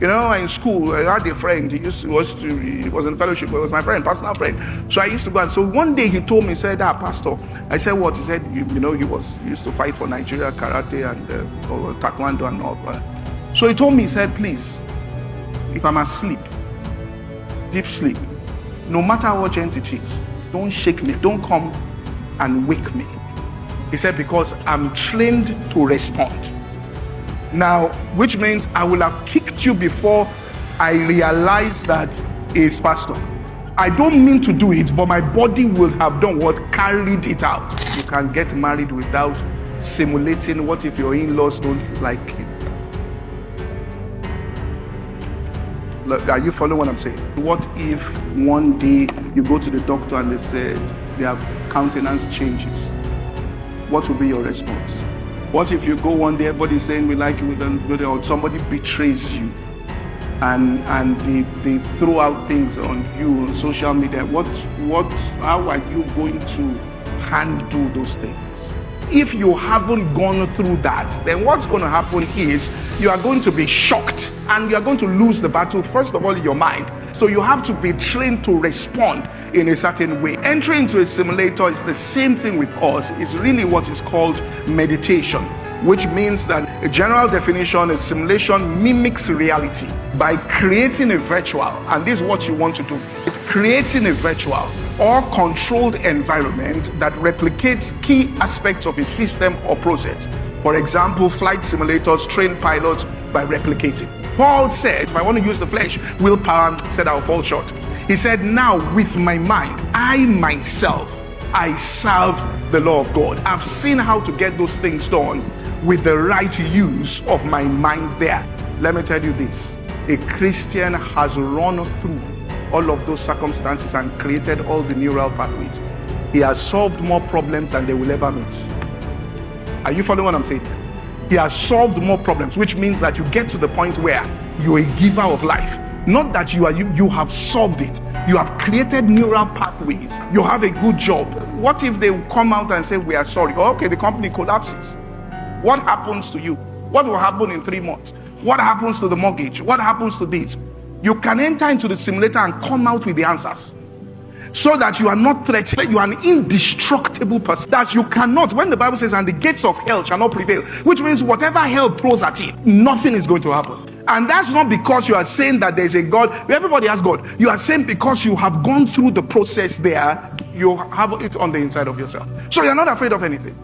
You know, in school, I had a friend. He was in fellowship, but it was my friend, personal friend. So I used to go. And so one day he told me, he said, Pastor. I said, what? He said, you know, he used to fight for Nigeria, karate and taekwondo and all that. So he told me, he said, please, if I'm asleep, deep sleep, no matter how urgent it is, don't shake me, don't come and wake me. He said, because I'm trained to respond. Now, which means I will have kicked you before I realize that he's pastor. I don't mean to do it, but my body will have done what? Carried it out. You can get married without simulating what if your in-laws don't like you. Look, are you following what I'm saying? What if one day you go to the doctor and they said their countenance changes? What will be your response? What if you go one day, everybody's saying we like you, or somebody betrays you and they throw out things on you on social media? How are you going to handle those things? If you haven't gone through that, then what's going to happen is you are going to be shocked and you are going to lose the battle, first of all, in your mind. So you have to be trained to respond in a certain way. Entering into a simulator is the same thing with us. It's really what is called meditation, which means that a general definition is simulation mimics reality by creating a virtual, and this is what you want to do. It's creating a virtual or controlled environment that replicates key aspects of a system or process. For example, flight simulators train pilots by replicating. Paul said, if I want to use the flesh, willpower, said I'll fall short. He said, now with my mind, I myself, I serve the law of God. I've seen how to get those things done with the right use of my mind there. Let me tell you this, a Christian has run through all of those circumstances and created all the neural pathways. He has solved more problems than they will ever meet. Are you following what I'm saying? He has solved more problems, which means that you get to the point where you're a giver of life. Not that you have solved it. You have created neural pathways. You have a good job. What if they come out and say, we are sorry? Okay, the company collapses. What happens to you? What will happen in 3 months? What happens to the mortgage? What happens to this? You can enter into the simulator and come out with the answers, so that you are not threatened. You are an indestructible person, that you cannot, when the Bible says, and the gates of hell shall not prevail, which means whatever hell throws at it, nothing is going to happen. And that's not because you are saying that there's a God. Everybody has God. You are saying because you have gone through the process there, you have it on the inside of yourself. So you're not afraid of anything.